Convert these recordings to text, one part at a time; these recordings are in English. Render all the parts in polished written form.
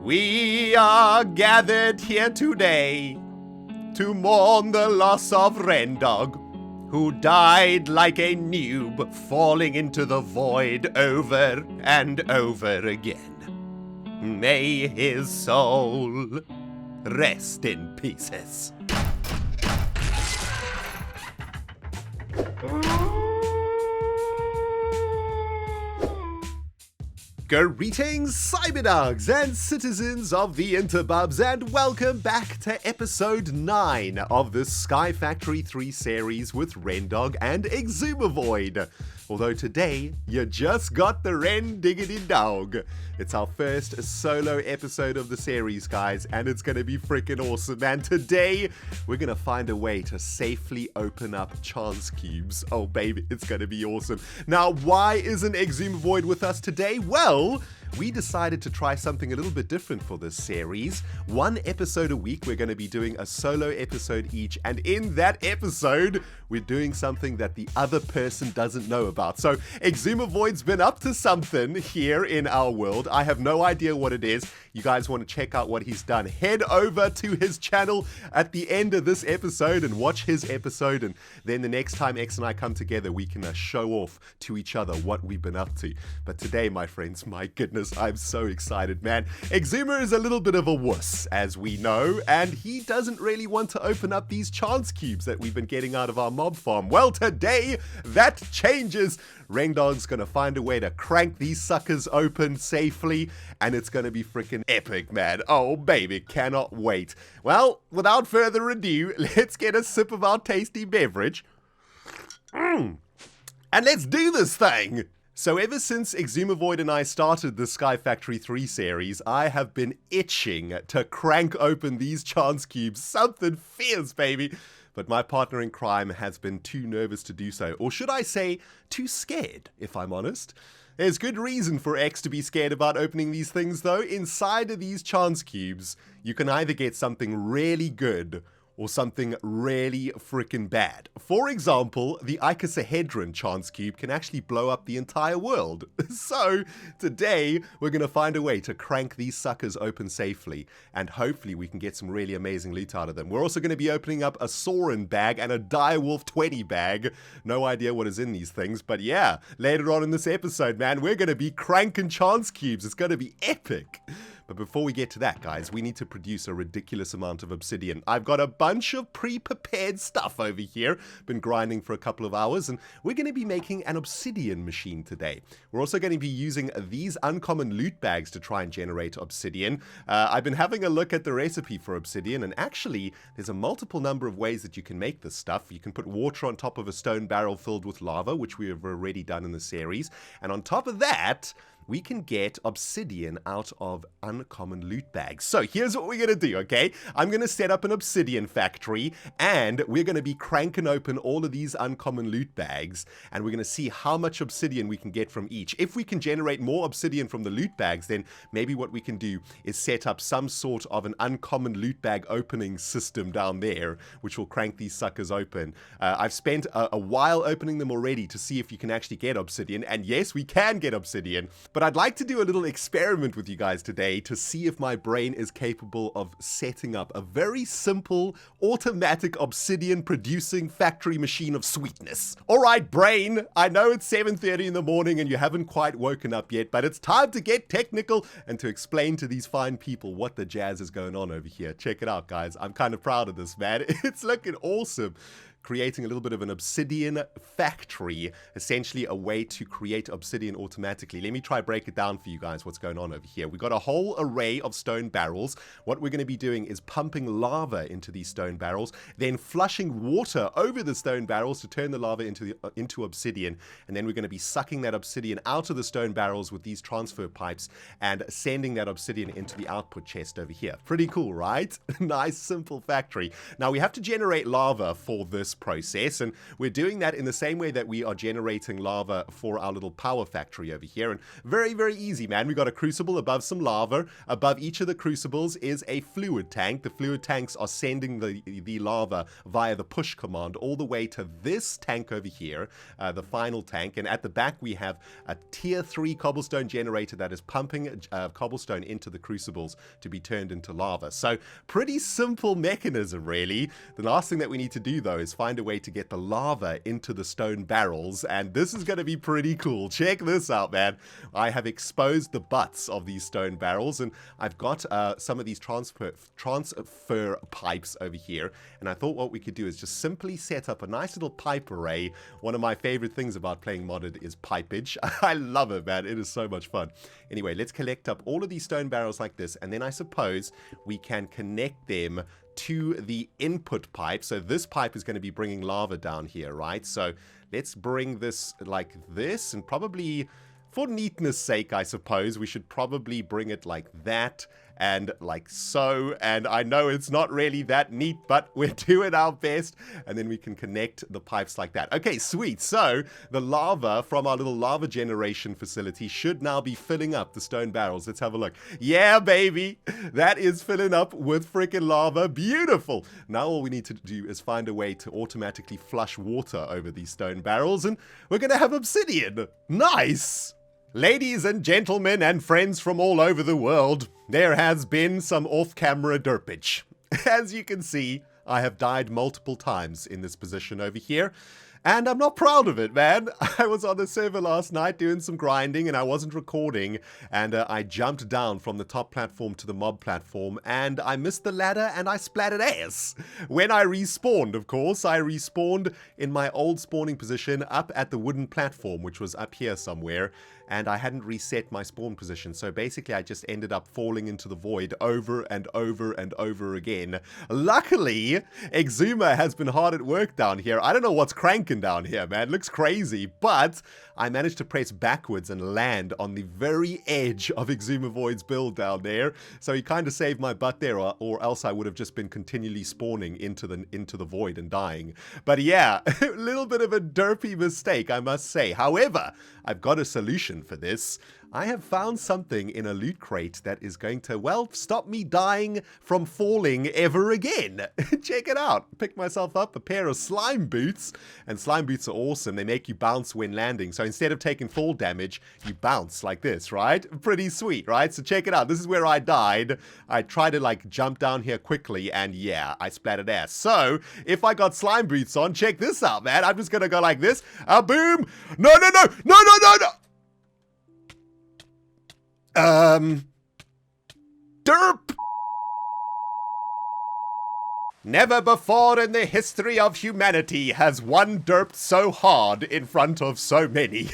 We are gathered here today to mourn the loss of ReNDoG, who died like a noob falling into the void over and over again. May his soul rest in pieces. Greetings, cyberdogs and citizens of the interbubs, and welcome back to episode 9 of the Sky Factory 3 series with ReNDoG and Xisumavoid. Although today, you just got the ReNDoG. It's our first solo episode of the series, guys, and it's gonna be freaking awesome. And today, we're gonna find a way to safely open up chance cubes. Oh baby, it's gonna be awesome. Now, why isn't Xisumavoid with us today? Well, we decided to try something a little bit different for this series. One episode a week, we're going to be doing a solo episode each, and in that episode, we're doing something that the other person doesn't know about. So, Xisumavoid's been up to something here in our world. I have no idea what it is. You guys want to check out what he's done, head over to his channel at the end of this episode and watch his episode, and then the next time X and I come together, we can show off to each other what we've been up to. But today, my friends, my goodness, I'm so excited, man. Xisuma is a little bit of a wuss, as we know, and he doesn't really want to open up these chance cubes that we've been getting out of our mob farm. Well, today, that changes. ReNDoG's gonna find a way to crank these suckers open safely, and it's gonna be freaking epic, man. Oh, baby, cannot wait. Well, without further ado, let's get a sip of our tasty beverage. And let's do this thing! So ever since Xisumavoid and I started the Sky Factory 3 series, I have been itching to crank open these chance cubes. Something fierce, baby. But my partner in crime has been too nervous to do so. Or should I say, too scared, if I'm honest. There's good reason for X to be scared about opening these things, though. Inside of these chance cubes, you can either get something really good or something really freaking bad. For example, the icosahedron chance cube can actually blow up the entire world. So, today, we're gonna find a way to crank these suckers open safely, and hopefully we can get some really amazing loot out of them. We're also gonna be opening up a Sorin bag and a Direwolf 20 bag. No idea what is in these things, but yeah, later on in this episode, man, we're gonna be cranking chance cubes. It's gonna be epic. But before we get to that, guys, we need to produce a ridiculous amount of obsidian. I've got a bunch of pre-prepared stuff over here. Been grinding for a couple of hours, and we're going to be making an obsidian machine today. We're also going to be using these uncommon loot bags to try and generate obsidian. I've been having a look at the recipe for obsidian, and actually, there's a multiple number of ways that you can make this stuff. You can put water on top of a stone barrel filled with lava, which we have already done in the series. And on top of that, we can get obsidian out of uncommon loot bags. So here's what we're gonna do, okay? I'm gonna set up an obsidian factory, and we're gonna be cranking open all of these uncommon loot bags, and we're gonna see how much obsidian we can get from each. If we can generate more obsidian from the loot bags, then maybe what we can do is set up some sort of an uncommon loot bag opening system down there, which will crank these suckers open. I've spent a while opening them already to see if you can actually get obsidian, and yes, we can get obsidian. But I'd like to do a little experiment with you guys today to see if my brain is capable of setting up a very simple, automatic obsidian producing factory machine of sweetness. Alright, brain, I know it's 7:30 in the morning and you haven't quite woken up yet, but it's time to get technical and to explain to these fine people what the jazz is going on over here. Check it out, guys. I'm kind of proud of this, man. It's looking awesome. Creating a little bit of an obsidian factory, essentially a way to create obsidian automatically. Let me try break it down for you guys what's going on over here. We've got a whole array of stone barrels. What we're going to be doing is pumping lava into these stone barrels, then flushing water over the stone barrels to turn the lava into obsidian, and then we're going to be sucking that obsidian out of the stone barrels with these transfer pipes and sending that obsidian into the output chest over here. Pretty cool, right? Nice, simple factory. Now we have to generate lava for this process, and we're doing that in the same way that we are generating lava for our little power factory over here. And very, very easy, man. We got a crucible above some lava. Above each of the crucibles is a fluid tank. The fluid tanks are sending the lava via the push command all the way to this tank over here, the final tank. And at the back we have a tier 3 cobblestone generator that is pumping cobblestone into the crucibles to be turned into lava. So pretty simple mechanism, really. The last thing that we need to do, though, is find a way to get the lava into the stone barrels, and this is going to be pretty cool. Check this out, man. I have exposed the butts of these stone barrels, and I've got some of these transfer pipes over here, and I thought what we could do is just simply set up a nice little pipe array. One of my favorite things about playing modded is pipage. I love it, man. It is so much fun. Anyway, let's collect up all of these stone barrels like this, and then I suppose we can connect them to the input pipe. So this pipe is going to be bringing lava down here, right? So let's bring this like this, and probably for neatness sake, I suppose we should probably bring it like that and like so. And I know it's not really that neat, but we're doing our best. And then we can connect the pipes like that. Okay, sweet. So the lava from our little lava generation facility should now be filling up the stone barrels. Let's have a look. Yeah, baby, that is filling up with freaking lava. Beautiful. Now all we need to do is find a way to automatically flush water over these stone barrels, and we're gonna have obsidian. Nice. Ladies and gentlemen and friends from all over the world, there has been some off-camera derpage. As you can see, I have died multiple times in this position over here, and I'm not proud of it, man. I was on the server last night doing some grinding, and I wasn't recording, and I jumped down from the top platform to the mob platform, and I missed the ladder, and I splattered ass. When I respawned, of course, I respawned in my old spawning position up at the wooden platform, which was up here somewhere, and I hadn't reset my spawn position, so basically I just ended up falling into the void over and over and over again. Luckily, Xisuma has been hard at work down here. I don't know what's cranking down here, man. It looks crazy, but I managed to press backwards and land on the very edge of Xisumavoid's build down there, so he kind of saved my butt there, or else I would have just been continually spawning into the void and dying. But yeah, a little bit of a derpy mistake, I must say. However, I've got a solution for this. I have found something in a loot crate that is going to, well, stop me dying from falling ever again. Check it out. Picked myself up a pair of slime boots, and slime boots are awesome. They make you bounce when landing. So instead of taking fall damage, you bounce like this, right? Pretty sweet, right? So check it out. This is where I died. I tried to like jump down here quickly, and yeah, I splattered ass. So if I got slime boots on, check this out, man. I'm just gonna go like this. Boom. No, no, no, no, no, no, no. Derp! Never before in the history of humanity has one derped so hard in front of so many.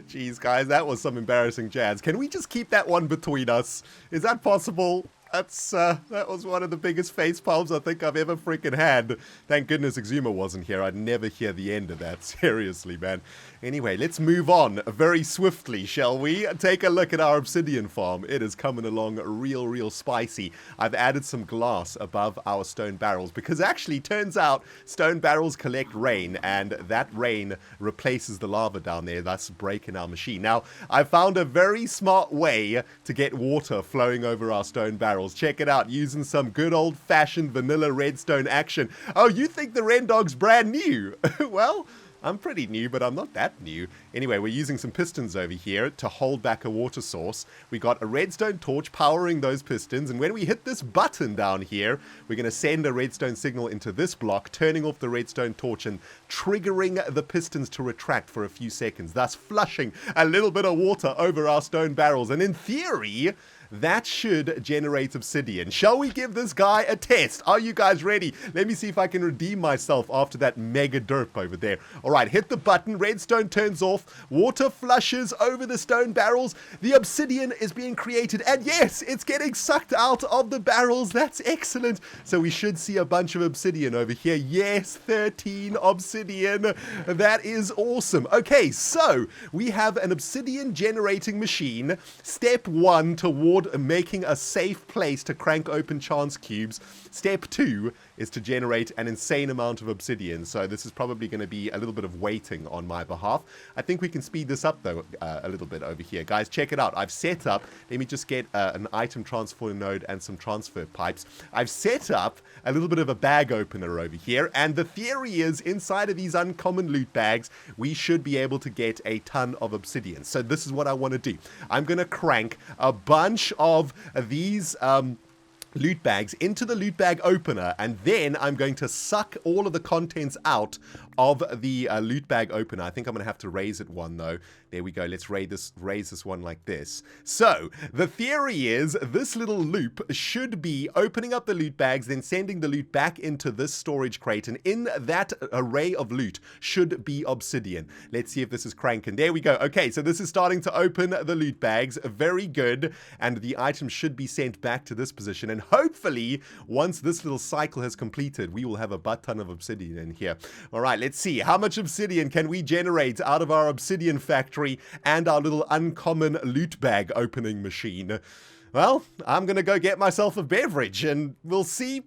Jeez, guys, that was some embarrassing jazz. Can we just keep that one between us? Is that possible? That was one of the biggest face palms I think I've ever freaking had. Thank goodness Xisuma wasn't here. I'd never hear the end of that. Seriously, man. Anyway, let's move on very swiftly, shall we? Take a look at our obsidian farm. It is coming along real spicy. I've added some glass above our stone barrels because actually turns out stone barrels collect rain, and that rain replaces the lava down there, thus breaking our machine. Now, I found a very smart way to get water flowing over our stone barrels. Check it out, using some good old-fashioned vanilla redstone action. Oh, you think the ReNDoG's brand new? Well, I'm pretty new, but I'm not that new. Anyway, we're using some pistons over here to hold back a water source. We got a redstone torch powering those pistons, and when we hit this button down here, we're going to send a redstone signal into this block, turning off the redstone torch and triggering the pistons to retract for a few seconds, thus flushing a little bit of water over our stone barrels. And in theory, that should generate obsidian. Shall we give this guy a test? Are you guys ready? Let me see if I can redeem myself after that mega derp over there. Alright, hit the button. Redstone turns off. Water flushes over the stone barrels. The obsidian is being created. And yes, it's getting sucked out of the barrels. That's excellent. So we should see a bunch of obsidian over here. Yes, 13 obsidian. That is awesome. Okay, so we have an obsidian generating machine. Step 1 toward about making a safe place to crank open chance cubes, step 2 is to generate an insane amount of obsidian. So this is probably going to be a little bit of waiting on my behalf. I think we can speed this up, though, a little bit over here. Guys, check it out. I've set up, let me just get an item transfer node and some transfer pipes. I've set up a little bit of a bag opener over here, and the theory is inside of these uncommon loot bags, we should be able to get a ton of obsidian. So this is what I want to do. I'm going to crank a bunch of these loot bags into the loot bag opener, and then I'm going to suck all of the contents out of the loot bag opener. I think I'm going to have to raise it one, though. There we go. Let's raise this one like this. So the theory is this little loop should be opening up the loot bags, then sending the loot back into this storage crate, and in that array of loot should be obsidian. Let's see if this is cranking. There we go. Okay, so this is starting to open the loot bags. Very good. And the items should be sent back to this position, and hopefully once this little cycle has completed, we will have a butt ton of obsidian in here. All right, let's see. How much obsidian can we generate out of our obsidian factory and our little uncommon loot bag opening machine? Well, I'm gonna go get myself a beverage and we'll see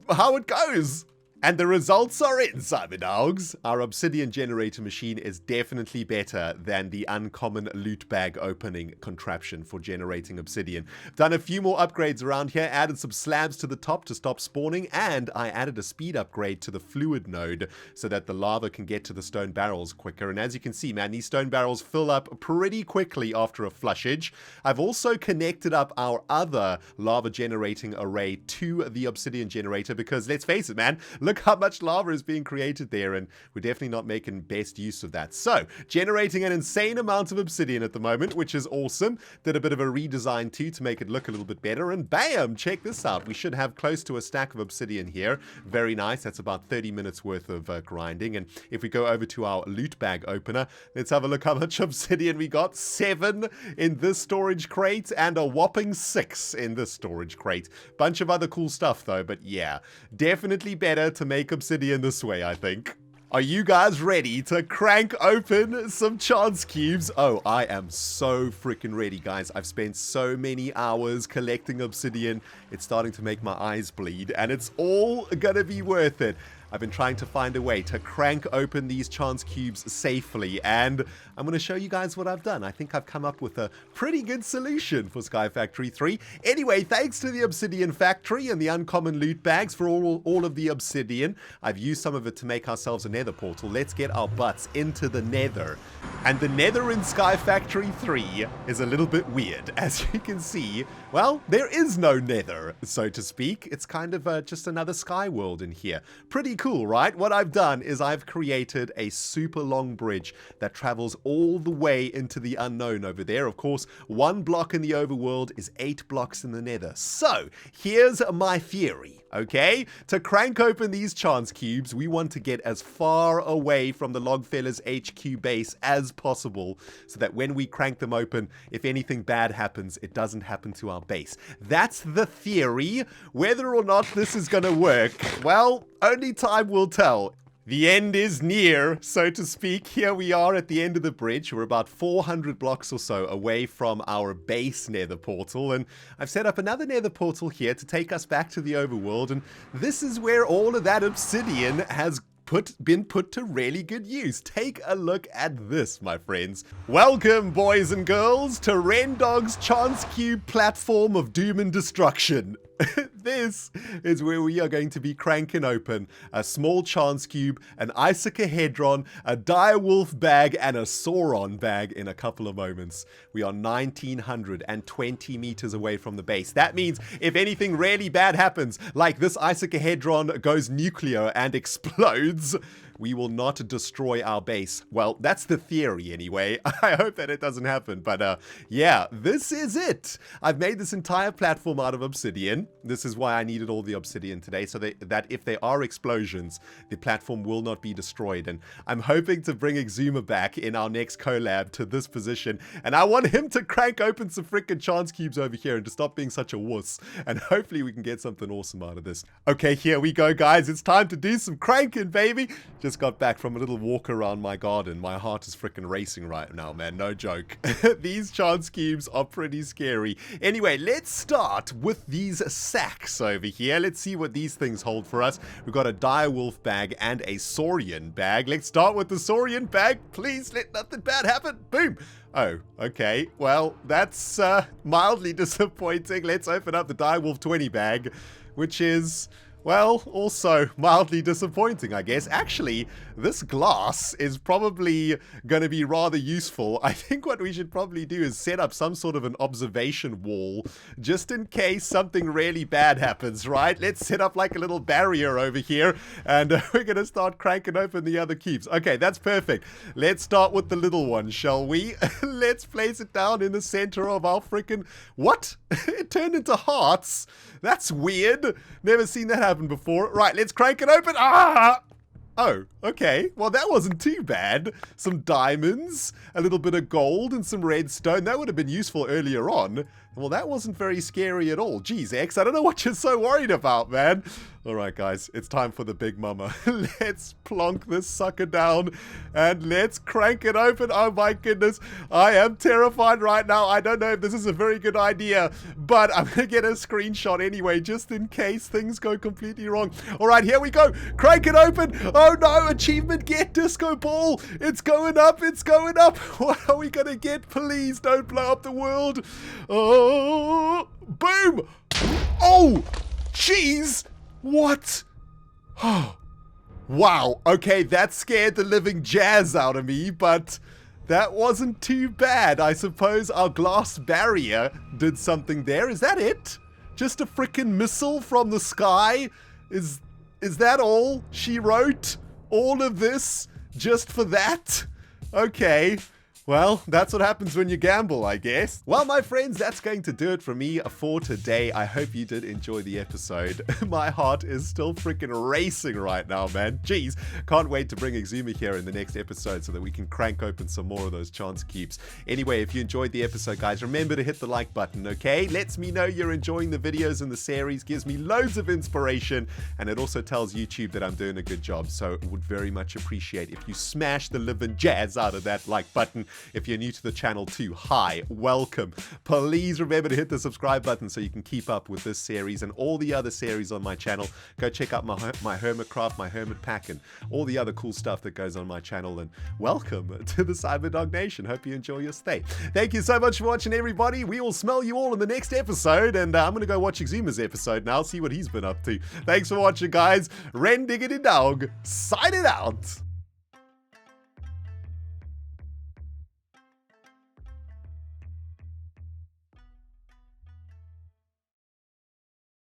how it goes. And the results are in, Cyberdogs. Our Obsidian Generator machine is definitely better than the uncommon loot bag opening contraption for generating obsidian. Done a few more upgrades around here, added some slabs to the top to stop spawning, and I added a speed upgrade to the fluid node so that the lava can get to the stone barrels quicker. And as you can see, man, these stone barrels fill up pretty quickly after a flushage. I've also connected up our other lava generating array to the Obsidian Generator because, let's face it, man, look how much lava is being created there, and we're definitely not making best use of that. So, generating an insane amount of obsidian at the moment, which is awesome. Did a bit of a redesign too to make it look a little bit better, and bam, check this out. We should have close to a stack of obsidian here. Very nice. That's about 30 minutes worth of grinding. And if we go over to our loot bag opener, let's have a look how much obsidian we got. 7 in this storage crate and a whopping 6 in this storage crate. Bunch of other cool stuff though, but yeah, definitely better to make obsidian this way, I think. Are you guys ready to crank open some chance cubes? Oh, I am so freaking ready, guys. I've spent so many hours collecting obsidian. It's starting to make my eyes bleed, and it's all gonna be worth it. I've been trying to find a way to crank open these chance cubes safely, and I'm going to show you guys what I've done. I think I've come up with a pretty good solution for Sky Factory 3. Anyway, thanks to the Obsidian Factory and the uncommon loot bags for all of the obsidian. I've used some of it to make ourselves a nether portal. Let's get our butts into the nether. And the nether in Sky Factory 3 is a little bit weird. As you can see, well, there is no nether, so to speak. It's kind of just another sky world in here. Pretty cool, right? What I've done is I've created a super long bridge that travels all the way into the unknown over there. Of course, 1 block in the overworld is 8 blocks in the nether. So, here's my theory. Okay, to crank open these chance cubes, we want to get as far away from the Logfellas HQ base as possible so that when we crank them open, if anything bad happens, it doesn't happen to our base. That's the theory. Whether or not this is going to work, well, only time will tell. The end is near, so to speak. Here we are at the end of the bridge. We're about 400 blocks or so away from our base nether portal, and I've set up another nether portal here to take us back to the overworld, and this is where all of that obsidian has been put to really good use. Take a look at this, my friends. Welcome, boys and girls, to ReNDoG'S Chance Cube platform of doom and destruction. This is where we are going to be cranking open a small chance cube, an icicahedron, a direwolf bag, and a sauron bag in a couple of moments. We are 1920 meters away from the base. That means if anything really bad happens, like this icicahedron goes nuclear and explodes, we will not destroy our base. Well, that's the theory anyway. I hope that it doesn't happen, but yeah, this is it. I've made this entire platform out of obsidian. This is why I needed all the obsidian today, so that if there are explosions, the platform will not be destroyed. And I'm hoping to bring Xisuma back in our next collab to this position, and I want him to crank open some freaking chance cubes over here and to stop being such a wuss, and hopefully we can get something awesome out of this. Okay, here we go, guys. It's time to do some cranking, baby. Just got back from a little walk around my garden. My heart is freaking racing right now, man. No joke. These chance cubes are pretty scary. Anyway, let's start with these sacks over here. Let's see what these things hold for us. We've got a direwolf bag and a saurian bag. Let's start with the saurian bag. Please let nothing bad happen. Boom. Oh, okay. Well, that's mildly disappointing. Let's open up the direwolf 20 bag, which is, well, also mildly disappointing, I guess. Actually, this glass is probably going to be rather useful. I think what we should probably do is set up some sort of an observation wall, just in case something really bad happens, right? Let's set up like a little barrier over here, and we're going to start cranking open the other cubes. Okay, that's perfect. Let's start with the little one, shall we? Let's place it down in the center of our freaking... What? It turned into hearts? That's weird. Never seen that happen before. Right, let's crank it open. Ah! Oh, okay. Well, that wasn't too bad. Some diamonds, a little bit of gold, and some redstone. That would have been useful earlier on. Well, that wasn't very scary at all. Jeez, X, I don't know what you're so worried about, man. All right, guys, it's time for the big mama. Let's plonk this sucker down, and let's crank it open. Oh, my goodness. I am terrified right now. I don't know if this is a very good idea, but I'm going to get a screenshot anyway, just in case things go completely wrong. All right, here we go. Crank it open. Oh, no. Achievement, get disco ball. It's going up. It's going up. What are we going to get? Please don't blow up the world. Oh, boom. Oh, jeez. What? Oh, wow. Okay, that scared the living jazz out of me, but that wasn't too bad. I suppose our glass barrier did something there. Is that it? Just a freaking missile from the sky? Is that all she wrote? All of this just for that? Okay. Well, that's what happens when you gamble, I guess. Well, my friends, that's going to do it for me for today. I hope you did enjoy the episode. My heart is still freaking racing right now, man. Jeez, can't wait to bring Xisuma here in the next episode so that we can crank open some more of those chance cubes. Anyway, if you enjoyed the episode, guys, remember to hit the like button, okay? Lets me know you're enjoying the videos in the series, gives me loads of inspiration, and it also tells YouTube that I'm doing a good job. So would very much appreciate if you smash the living jazz out of that like button. If you're new to the channel too, hi, welcome. Please remember to hit the subscribe button so you can keep up with this series and all the other series on my channel. Go check out my Hermit craft, my Hermit pack, and all the other cool stuff that goes on my channel. And welcome to the CyberDog Nation. Hope you enjoy your stay. Thank you so much for watching, everybody. We will smell you all in the next episode, and I'm going to go watch Xisuma's episode now, see what he's been up to. Thanks for watching, guys. ReNDoG and Xisumavoid, signing out.